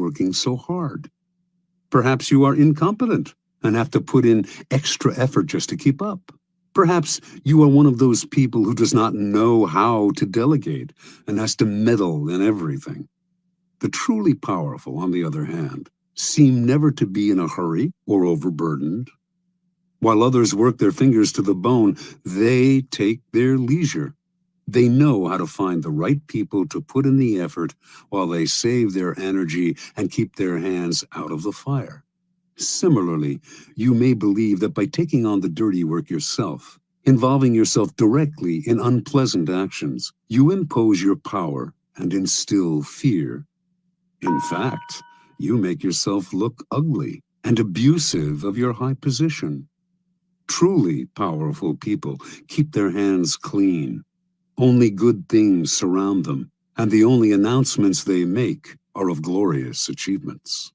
working so hard. Perhaps you are incompetent and have to put in extra effort just to keep up. Perhaps you are one of those people who does not know how to delegate and has to meddle in everything. The truly powerful, on the other hand, seem never to be in a hurry or overburdened. While others work their fingers to the bone, they take their leisure. They know how to find the right people to put in the effort while they save their energy and keep their hands out of the fire. Similarly, you may believe that by taking on the dirty work yourself, involving yourself directly in unpleasant actions, you impose your power and instill fear. In fact, you make yourself look ugly and abusive of your high position. Truly powerful people keep their hands clean. Only good things surround them, and the only announcements they make are of glorious achievements.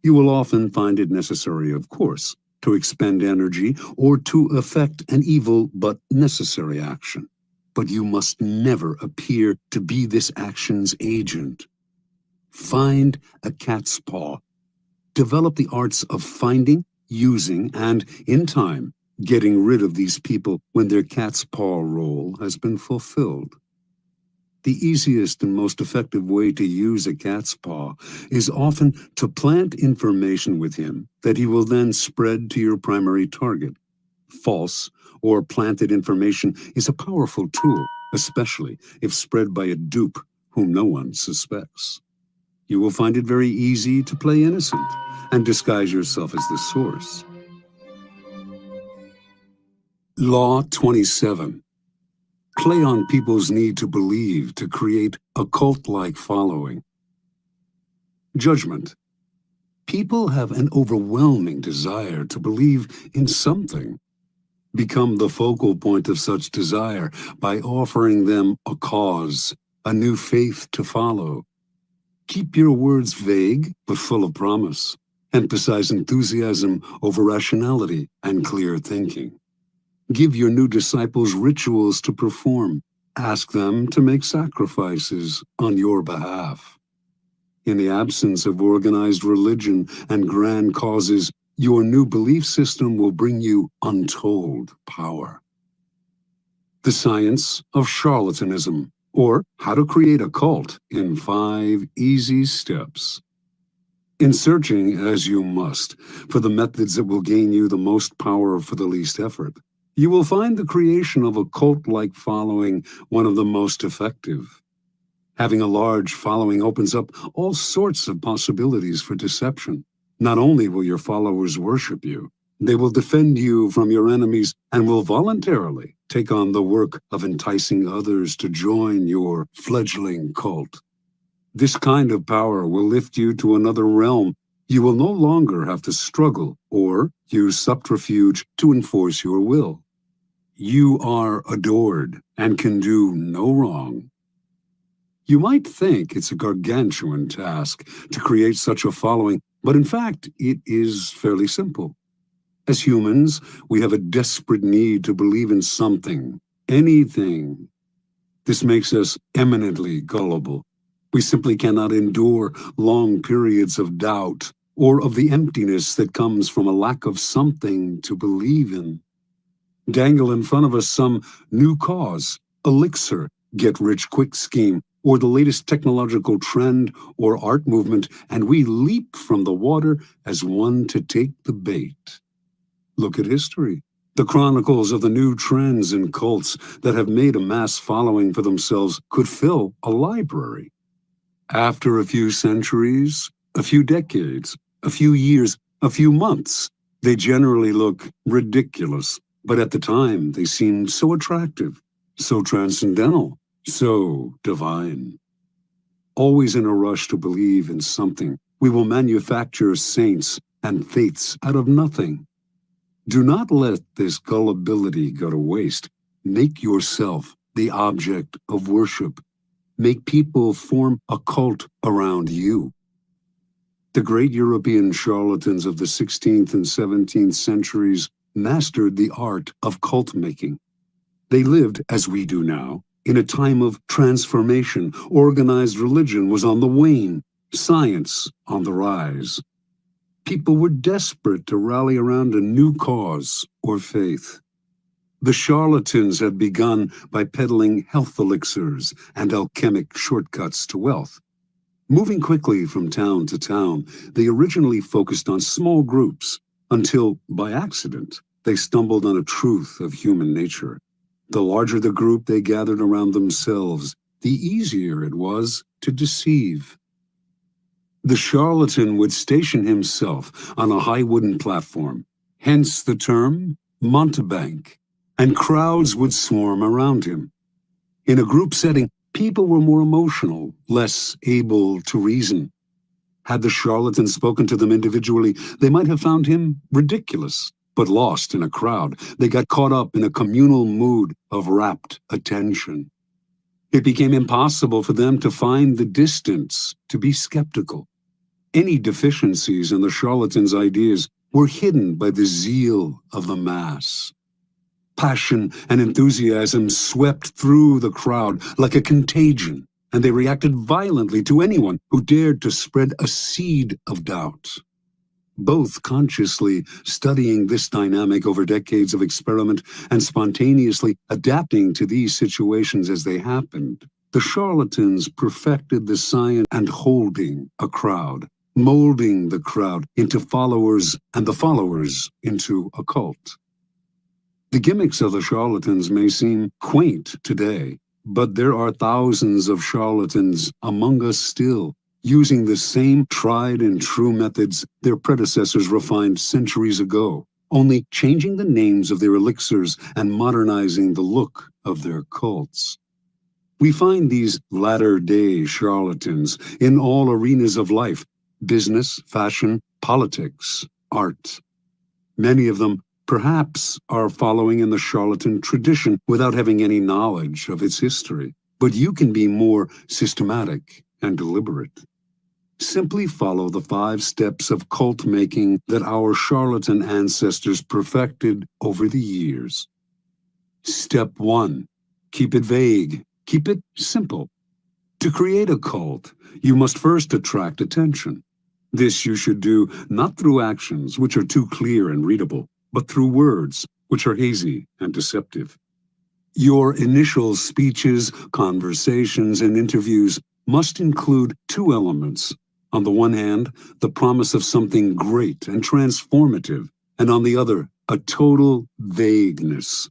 You will often find it necessary, of course, to expend energy or to effect an evil but necessary action. But you must never appear to be this action's agent. Find a cat's paw. Develop the arts of finding, using, and, in time, getting rid of these people when their cat's paw role has been fulfilled. The easiest and most effective way to use a cat's paw is often to plant information with him that he will then spread to your primary target. False or planted information is a powerful tool, especially if spread by a dupe whom no one suspects. You will find it very easy to play innocent and disguise yourself as the source. Law 27. Play on people's need to believe to create a cult-like following. Judgment. People have an overwhelming desire to believe in something. Become the focal point of such desire by offering them a cause, a new faith to follow. Keep your words vague but full of promise. Emphasize enthusiasm over rationality and clear thinking. Give your new disciples rituals to perform. Ask them to make sacrifices on your behalf. In the absence of organized religion and grand causes, your new belief system will bring you untold power. The Science of Charlatanism, or How to Create a Cult in 5 Easy Steps. In searching, as you must, for the methods that will gain you the most power for the least effort, you will find the creation of a cult-like following one of the most effective. Having a large following opens up all sorts of possibilities for deception. Not only will your followers worship you, they will defend you from your enemies and will voluntarily take on the work of enticing others to join your fledgling cult. This kind of power will lift you to another realm. You will no longer have to struggle or use subterfuge to enforce your will. You are adored and can do no wrong. You might think it's a gargantuan task to create such a following, but in fact, it is fairly simple. As humans, we have a desperate need to believe in something, anything. This makes us eminently gullible. We simply cannot endure long periods of doubt or of the emptiness that comes from a lack of something to believe in. Dangle in front of us some new cause, elixir, get-rich-quick scheme, or the latest technological trend or art movement, and we leap from the water as one to take the bait. Look at history. The chronicles of the new trends and cults that have made a mass following for themselves could fill a library. After a few centuries, a few decades, a few years, a few months, they generally look ridiculous. But at the time, they seemed so attractive, so transcendental, so divine. Always in a rush to believe in something, we will manufacture saints and faiths out of nothing. Do not let this gullibility go to waste. Make yourself the object of worship. Make people form a cult around you. The great European charlatans of the 16th and 17th centuries mastered the art of cult making. They lived, as we do now, in a time of transformation. Organized religion was on the wane. science on the rise. People were desperate to rally around a new cause or faith. The charlatans had begun by peddling health elixirs and alchemic shortcuts to wealth. Moving quickly from town to town, they originally focused on small groups until, by accident, they stumbled on a truth of human nature. The larger the group they gathered around themselves, the easier it was to deceive. The charlatan would station himself on a high wooden platform, hence the term mountebank, and crowds would swarm around him. In a group setting, people were more emotional, less able to reason. Had the charlatan spoken to them individually, they might have found him ridiculous, but lost in a crowd. They got caught up in a communal mood of rapt attention. It became impossible for them to find the distance, to be skeptical. Any deficiencies in the charlatan's ideas were hidden by the zeal of the mass. Passion and enthusiasm swept through the crowd like a contagion, and they reacted violently to anyone who dared to spread a seed of doubt. Both consciously studying this dynamic over decades of experiment and spontaneously adapting to these situations as they happened, the charlatans perfected the science and holding a crowd, molding the crowd into followers and the followers into a cult. The gimmicks of the charlatans may seem quaint today, but there are thousands of charlatans among us still, using the same tried and true methods their predecessors refined centuries ago, only changing the names of their elixirs and modernizing the look of their cults. We find these latter-day charlatans in all arenas of life: business, fashion, politics, art. Many of them perhaps are following in the charlatan tradition without having any knowledge of its history. But you can be more systematic and deliberate. Simply follow the 5 steps of cult making that our charlatan ancestors perfected over the years. Step 1. Keep it vague. Keep it simple. To create a cult, you must first attract attention. This you should do not through actions, which are too clear and readable, but through words, which are hazy and deceptive. Your initial speeches, conversations, and interviews must include 2 elements. On the one hand, the promise of something great and transformative, and on the other, a total vagueness.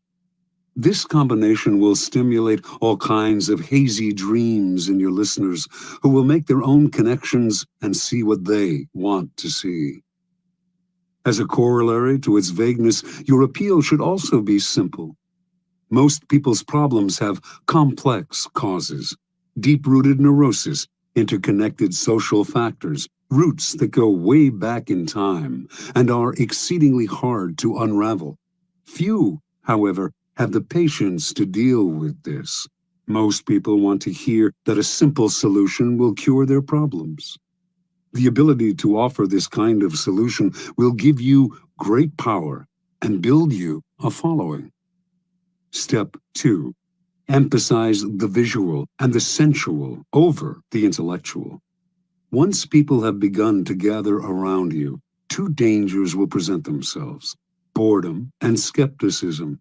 This combination will stimulate all kinds of hazy dreams in your listeners, who will make their own connections and see what they want to see. As a corollary to its vagueness, your appeal should also be simple. Most people's problems have complex causes, deep-rooted neurosis, interconnected social factors, roots that go way back in time and are exceedingly hard to unravel. Few, however, have the patience to deal with this. Most people want to hear that a simple solution will cure their problems. The ability to offer this kind of solution will give you great power and build you a following. Step 2. Emphasize the visual and the sensual over the intellectual. Once people have begun to gather around you, 2 dangers will present themselves: boredom and skepticism.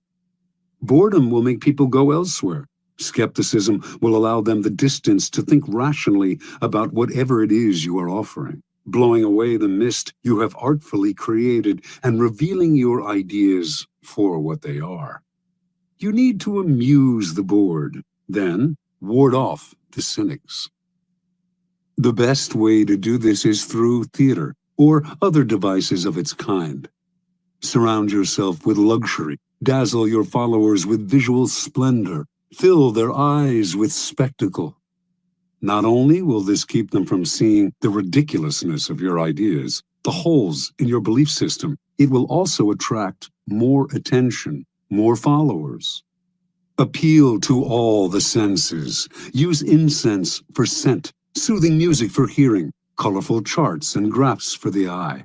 Boredom will make people go elsewhere. Skepticism will allow them the distance to think rationally about whatever it is you are offering, blowing away the mist you have artfully created and revealing your ideas for what they are. You need to amuse the bored, then ward off the cynics. The best way to do this is through theater or other devices of its kind. Surround yourself with luxury, dazzle your followers with visual splendor, fill their eyes with spectacle. Not only will this keep them from seeing the ridiculousness of your ideas, the holes in your belief system, it will also attract more attention, more followers. Appeal to all the senses. Use incense for scent, soothing music for hearing, colorful charts and graphs for the eye.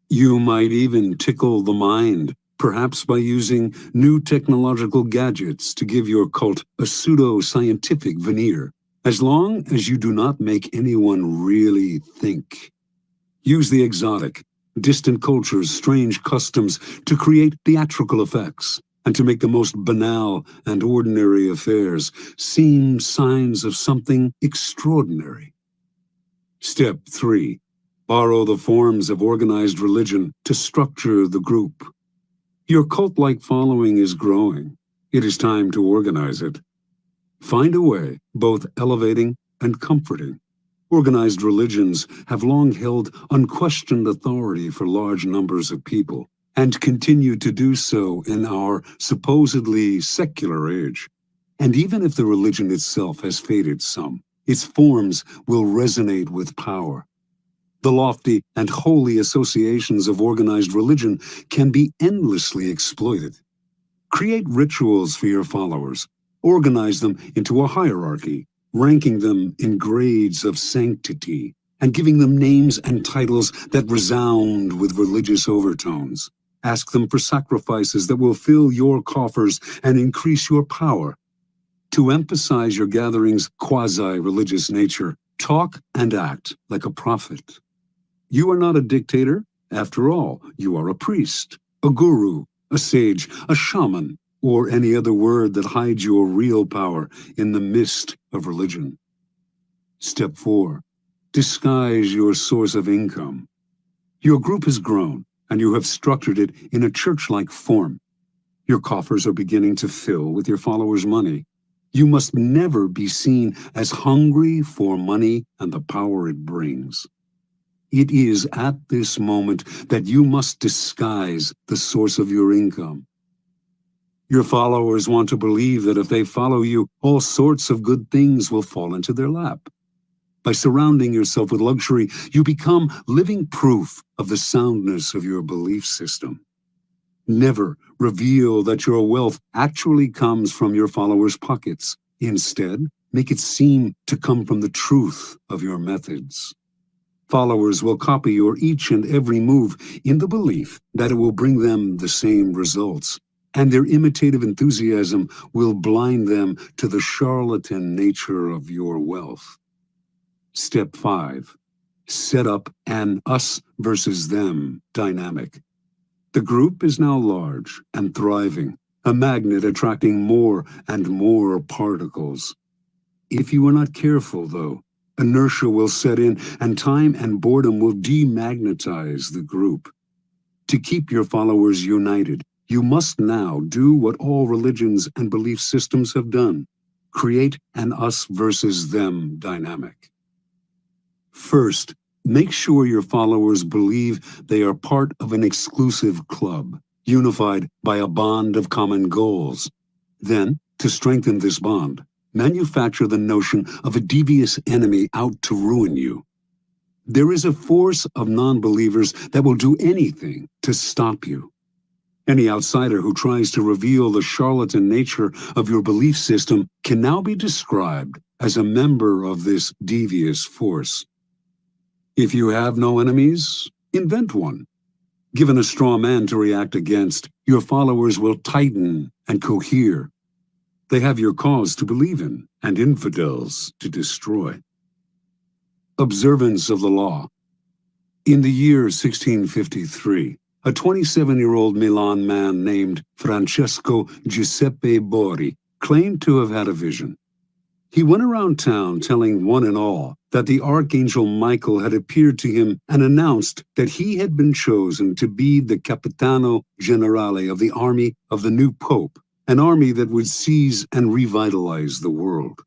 You might even tickle the mind, perhaps by using new technological gadgets to give your cult a pseudo-scientific veneer. as long as you do not make anyone really think. Use the exotic, distant cultures, strange customs to create theatrical effects and to make the most banal and ordinary affairs seem signs of something extraordinary. Step 3. Borrow the forms of organized religion to structure the group. Your cult-like following is growing. It is time to organize it. Find a way, both elevating and comforting. Organized religions have long held unquestioned authority for large numbers of people, and continue to do so in our supposedly secular age. And even if the religion itself has faded some, its forms will resonate with power. The lofty and holy associations of organized religion can be endlessly exploited. Create rituals for your followers. Organize them into a hierarchy, ranking them in grades of sanctity, and giving them names and titles that resound with religious overtones. Ask them for sacrifices that will fill your coffers and increase your power. To emphasize your gathering's quasi-religious nature, talk and act like a prophet. You are not a dictator. After all, you are a priest, a guru, a sage, a shaman, or any other word that hides your real power in the mist of religion. Step 4. Disguise your source of income. Your group has grown, and you have structured it in a church-like form. Your coffers are beginning to fill with your followers' money. You must never be seen as hungry for money and the power it brings. It is at this moment that you must disguise the source of your income. Your followers want to believe that if they follow you, all sorts of good things will fall into their lap. By surrounding yourself with luxury, you become living proof of the soundness of your belief system. Never reveal that your wealth actually comes from your followers' pockets. Instead, make it seem to come from the truth of your methods. Followers will copy your each and every move in the belief that it will bring them the same results, and their imitative enthusiasm will blind them to the charlatan nature of your wealth. Step 5. Set up an us versus them dynamic. The group is now large and thriving, a magnet attracting more and more particles. If you are not careful, though, inertia will set in, and time and boredom will demagnetize the group. To keep your followers united, you must now do what all religions and belief systems have done: create an us versus them dynamic. First, make sure your followers believe they are part of an exclusive club, unified by a bond of common goals. Then, to strengthen this bond, manufacture the notion of a devious enemy out to ruin you. There is a force of non-believers that will do anything to stop you. Any outsider who tries to reveal the charlatan nature of your belief system can now be described as a member of this devious force. If you have no enemies, invent one. Given a straw man to react against, your followers will tighten and cohere. They have your cause to believe in, and infidels to destroy. Observance of the law. In the year 1653, a 27-year-old Milan man named Francesco Giuseppe Borri claimed to have had a vision. He went around town telling one and all that the Archangel Michael had appeared to him and announced that he had been chosen to be the Capitano Generale of the army of the new Pope, an army that would seize and revitalize the world.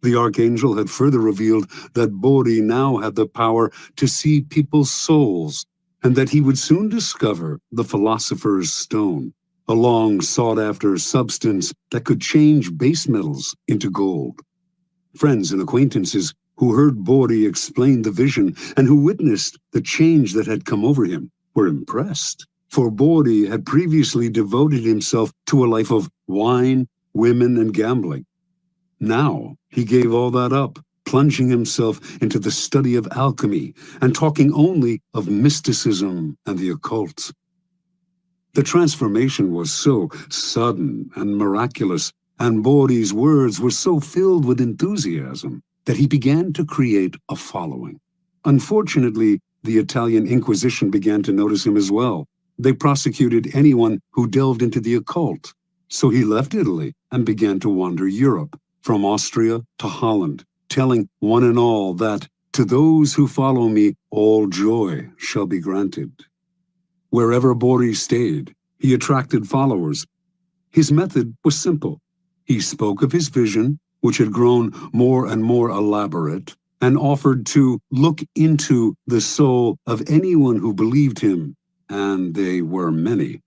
The Archangel had further revealed that Borri now had the power to see people's souls, and that he would soon discover the Philosopher's Stone, a long sought-after substance that could change base metals into gold. Friends and acquaintances who heard Borri explain the vision and who witnessed the change that had come over him were impressed, for Borri had previously devoted himself to a life of wine, women, and gambling. Now he gave all that up, plunging himself into the study of alchemy and talking only of mysticism and the occult. The transformation was so sudden and miraculous And Bori's words were so filled with enthusiasm that he began to create a following. Unfortunately, the Italian Inquisition began to notice him as well. They prosecuted anyone who delved into the occult. So he left Italy and began to wander Europe, from Austria to Holland, telling one and all that, "To those who follow me, all joy shall be granted." Wherever Bori stayed, he attracted followers. His method was simple. He spoke of his vision, which had grown more and more elaborate, and offered to look into the soul of anyone who believed him, and they were many.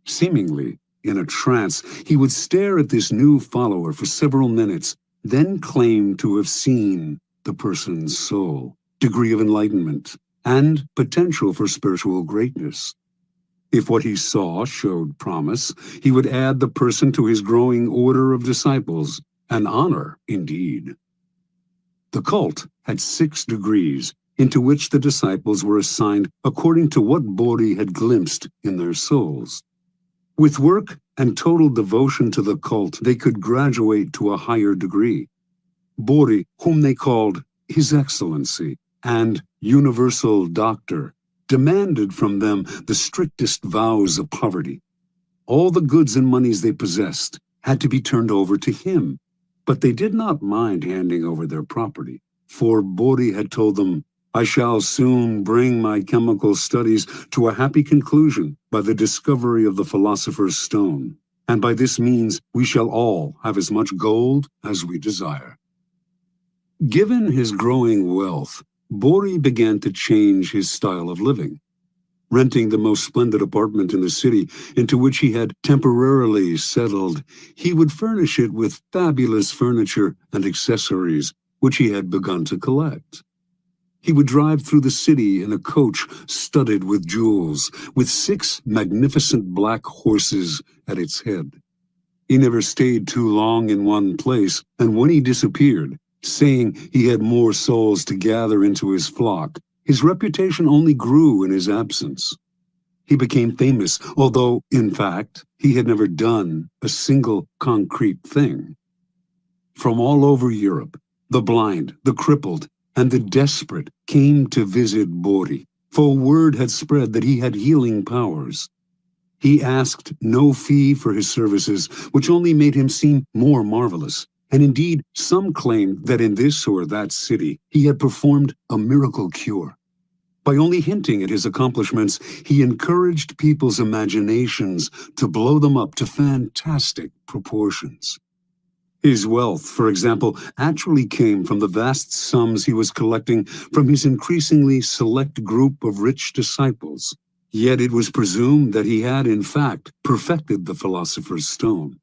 Seemingly in a trance, he would stare at this new follower for several minutes, then claim to have seen the person's soul, degree of enlightenment, and potential for spiritual greatness. If what he saw showed promise, he would add the person to his growing order of disciples, an honor indeed. The cult had 6 degrees, into which the disciples were assigned according to what Bori had glimpsed in their souls. With work and total devotion to the cult, they could graduate to a higher degree. Bori, whom they called His Excellency and Universal Doctor, demanded from them the strictest vows of poverty. All the goods and monies they possessed had to be turned over to him, but they did not mind handing over their property, for Bori had told them, "I shall soon bring my chemical studies to a happy conclusion by the discovery of the philosopher's stone, and by this means we shall all have as much gold as we desire." Given his growing wealth, Bori began to change his style of living. Renting the most splendid apartment in the city, into which he had temporarily settled, he would furnish it with fabulous furniture and accessories, which he had begun to collect. He would drive through the city in a coach studded with jewels, with 6 magnificent black horses at its head. He never stayed too long in one place, and when he disappeared, saying he had more souls to gather into his flock, his reputation only grew in his absence. He became famous, although, in fact, he had never done a single concrete thing. From all over Europe, the blind, the crippled, and the desperate came to visit Bori, for word had spread that he had healing powers. He asked no fee for his services, which only made him seem more marvelous. And indeed, some claimed that in this or that city he had performed a miracle cure. By only hinting at his accomplishments, he encouraged people's imaginations to blow them up to fantastic proportions. His wealth, for example, actually came from the vast sums he was collecting from his increasingly select group of rich disciples. Yet it was presumed that he had, in fact, perfected the philosopher's stone.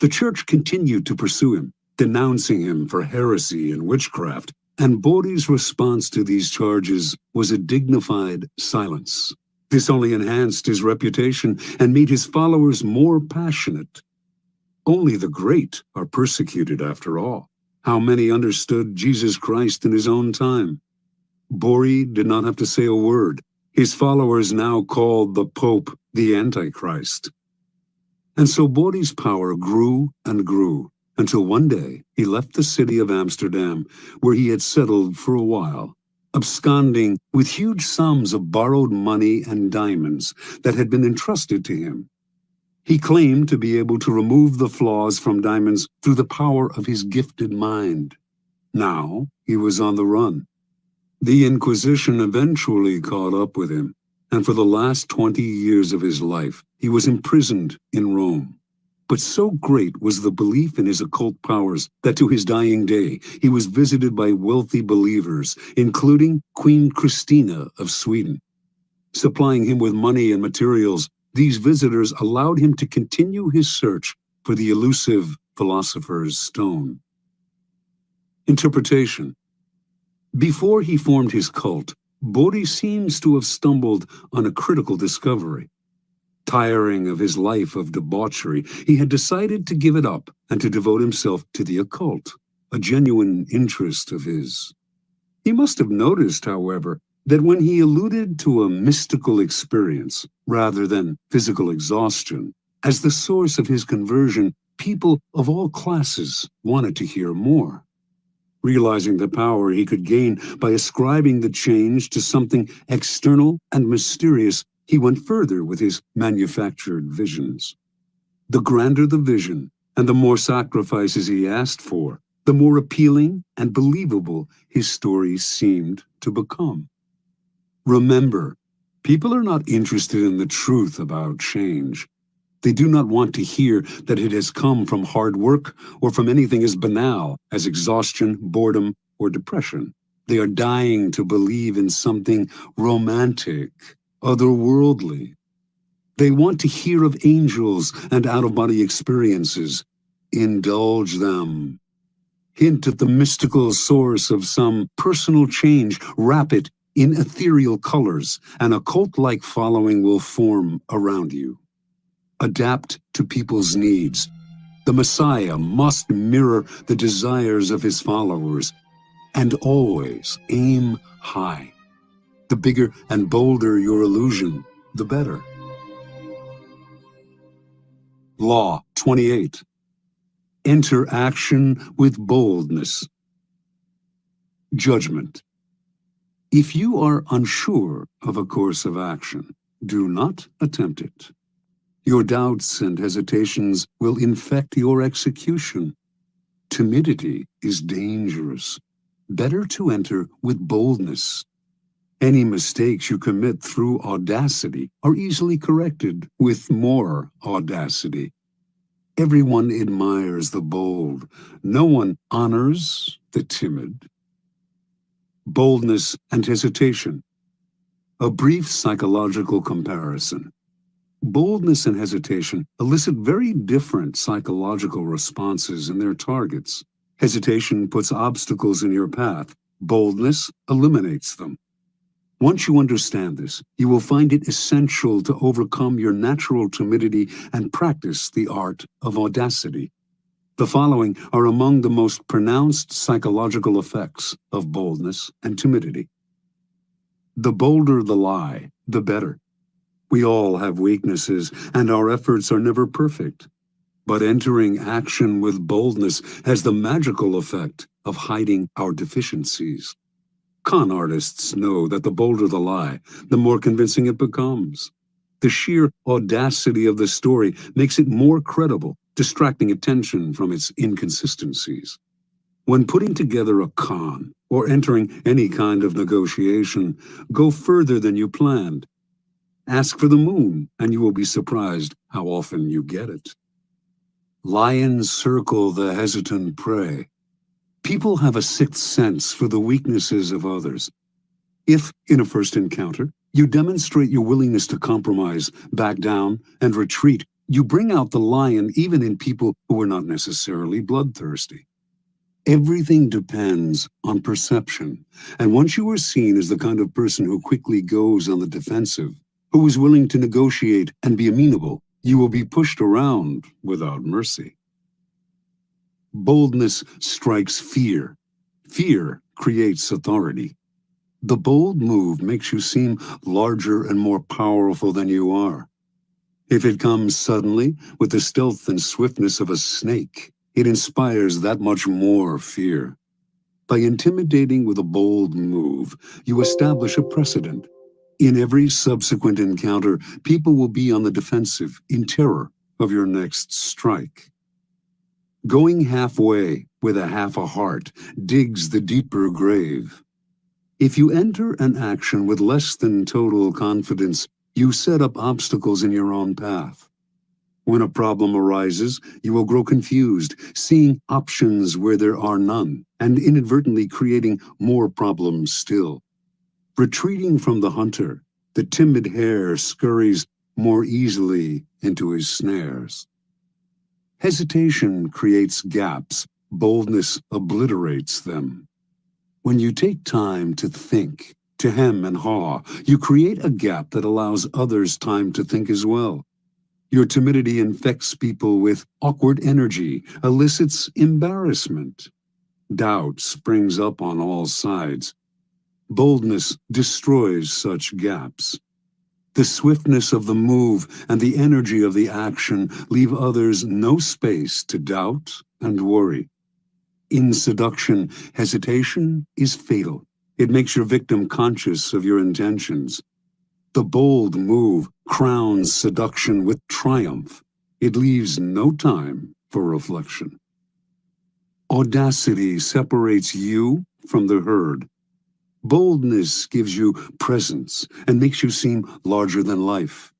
The church continued to pursue him, denouncing him for heresy and witchcraft, and Bori's response to these charges was a dignified silence. This only enhanced his reputation and made his followers more passionate. Only the great are persecuted, after all. How many understood Jesus Christ in his own time? Bori did not have to say a word. His followers now called the Pope the Antichrist. And so Bori's power grew and grew, until one day he left the city of Amsterdam, where he had settled for a while, absconding with huge sums of borrowed money and diamonds that had been entrusted to him. He claimed to be able to remove the flaws from diamonds through the power of his gifted mind. Now he was on the run. The Inquisition eventually caught up with him, and for the last 20 years of his life, he was imprisoned in Rome. But so great was the belief in his occult powers that to his dying day, he was visited by wealthy believers, including Queen Christina of Sweden. Supplying him with money and materials, these visitors allowed him to continue his search for the elusive philosopher's stone. Interpretation. Before he formed his cult, Bori seems to have stumbled on a critical discovery. Tiring of his life of debauchery, he had decided to give it up and to devote himself to the occult, a genuine interest of his. He must have noticed, however, that when he alluded to a mystical experience, rather than physical exhaustion, as the source of his conversion, people of all classes wanted to hear more. Realizing the power he could gain by ascribing the change to something external and mysterious, he went further with his manufactured visions. The grander the vision, and the more sacrifices he asked for, the more appealing and believable his stories seemed to become. Remember, people are not interested in the truth about change. They do not want to hear that it has come from hard work or from anything as banal as exhaustion, boredom, or depression. They are dying to believe in something romantic, otherworldly. They want to hear of angels and out-of-body experiences. Indulge them. Hint at the mystical source of some personal change. Wrap it in ethereal colors. An occult-like following will form around you. Adapt to people's needs. The Messiah must mirror the desires of his followers, and always aim high. The bigger and bolder your illusion, the better. Law 28. Enter action with boldness. Judgment. If you are unsure of a course of action, do not attempt it. Your doubts and hesitations will infect your execution. Timidity is dangerous. Better to enter with boldness. Any mistakes you commit through audacity are easily corrected with more audacity. Everyone admires the bold. No one honors the timid. Boldness and hesitation. A brief psychological comparison. Boldness and hesitation elicit very different psychological responses in their targets. Hesitation puts obstacles in your path. Boldness eliminates them. Once you understand this, you will find it essential to overcome your natural timidity and practice the art of audacity. The following are among the most pronounced psychological effects of boldness and timidity. The bolder the lie, the better. We all have weaknesses, and our efforts are never perfect. But entering action with boldness has the magical effect of hiding our deficiencies. Con artists know that the bolder the lie, the more convincing it becomes. The sheer audacity of the story makes it more credible, distracting attention from its inconsistencies. When putting together a con, or entering any kind of negotiation, go further than you planned. Ask for the moon, and you will be surprised how often you get it. Lions circle the hesitant prey. People have a sixth sense for the weaknesses of others. If, in a first encounter, you demonstrate your willingness to compromise, back down, and retreat, you bring out the lion even in people who are not necessarily bloodthirsty. Everything depends on perception, and once you are seen as the kind of person who quickly goes on the defensive, who is willing to negotiate and be amenable, you will be pushed around without mercy. Boldness strikes fear. Fear creates authority. The bold move makes you seem larger and more powerful than you are. If it comes suddenly, with the stealth and swiftness of a snake, it inspires that much more fear. By intimidating with a bold move, you establish a precedent. In every subsequent encounter, people will be on the defensive, in terror of your next strike. Going halfway with half a heart digs the deeper grave. If you enter an action with less than total confidence, you set up obstacles in your own path. When a problem arises, you will grow confused, seeing options where there are none, and inadvertently creating more problems still. Retreating from the hunter, the timid hare scurries more easily into his snares. Hesitation creates gaps, boldness obliterates them. When you take time to think, to hem and haw, you create a gap that allows others time to think as well. Your timidity infects people with awkward energy, elicits embarrassment. Doubt springs up on all sides. Boldness destroys such gaps. The swiftness of the move and the energy of the action leave others no space to doubt and worry. In seduction, hesitation is fatal. It makes your victim conscious of your intentions. The bold move crowns seduction with triumph. It leaves no time for reflection. Audacity separates you from the herd. Boldness gives you presence and makes you seem larger than life.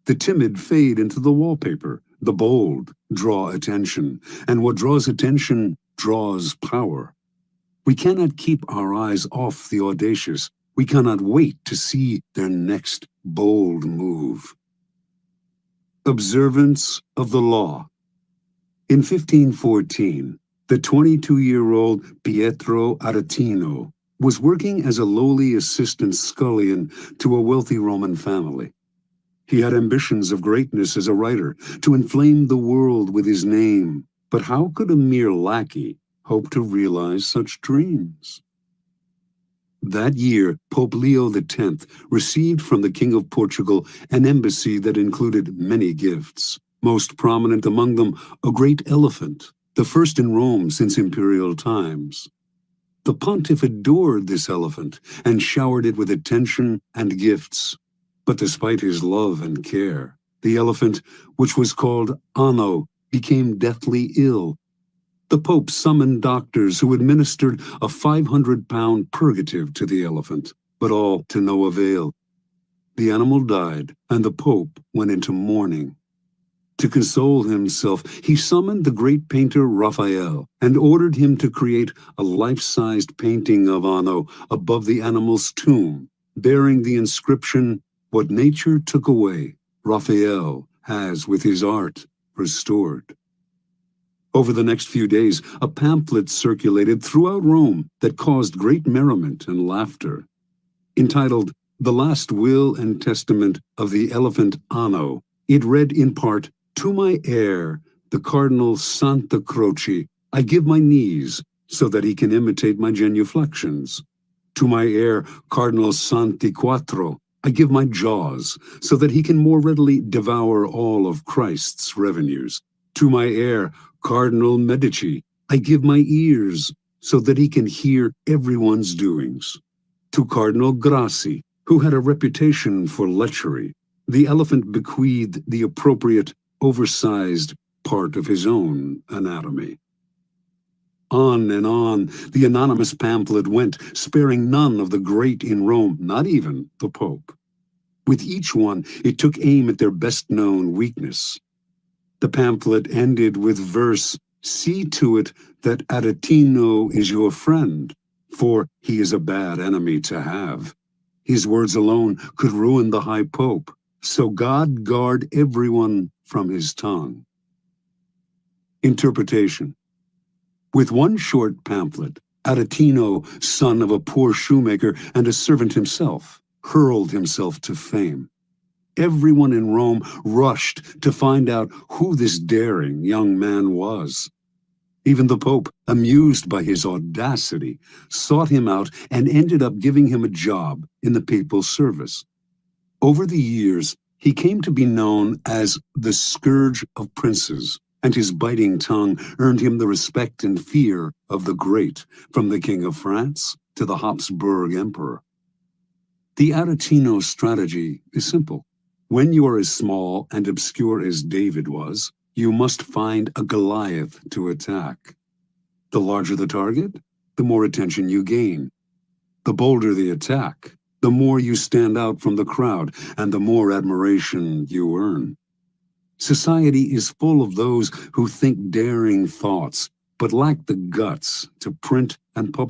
The timid fade into the wallpaper. The bold draw attention, and what draws attention draws power. We cannot keep our eyes off the audacious. We cannot wait to see their next bold move. Observance of the law. In 1514, the 22-year-old Pietro Aretino was working as a lowly assistant scullion to a wealthy Roman family. He had ambitions of greatness as a writer, to inflame the world with his name. But how could a mere lackey hope to realize such dreams? That year, Pope Leo X received from the King of Portugal an embassy that included many gifts. Most prominent among them, a great elephant, the first in Rome since imperial times. The pontiff adored this elephant and showered it with attention and gifts. But despite his love and care, the elephant, which was called Anno, became deathly ill. The Pope summoned doctors who administered a 500-pound purgative to the elephant, but all to no avail. The animal died, and the Pope went into mourning. To console himself, he summoned the great painter Raphael and ordered him to create a life-sized painting of Anno above the animal's tomb, bearing the inscription, "What nature took away, Raphael has with his art restored." Over the next few days, a pamphlet circulated throughout Rome that caused great merriment and laughter. Entitled, "The Last Will and Testament of the Elephant Anno," it read in part, "To my heir, the Cardinal Santa Croce, I give my knees, so that he can imitate my genuflections. To my heir, Cardinal Santi Quattro, I give my jaws, so that he can more readily devour all of Christ's revenues. To my heir, Cardinal Medici, I give my ears, so that he can hear everyone's doings. To Cardinal Grassi, who had a reputation for lechery, the elephant bequeathed the appropriate, oversized part of his own anatomy." On and on, the anonymous pamphlet went, sparing none of the great in Rome, not even the Pope. With each one, it took aim at their best-known weakness. The pamphlet ended with verse, "See to it that Aretino is your friend, for he is a bad enemy to have. His words alone could ruin the High Pope, so God guard everyone from his tongue." Interpretation. With one short pamphlet, Aretino, son of a poor shoemaker and a servant himself, hurled himself to fame. Everyone in Rome rushed to find out who this daring young man was. Even the Pope, amused by his audacity, sought him out and ended up giving him a job in the papal service. Over the years, he came to be known as the Scourge of Princes, and his biting tongue earned him the respect and fear of the great, from the King of France to the Habsburg Emperor. The Aretino strategy is simple. When you are as small and obscure as David was, you must find a Goliath to attack. The larger the target, the more attention you gain. The bolder the attack, the more you stand out from the crowd, and the more admiration you earn. Society is full of those who think daring thoughts, but lack the guts to print and publish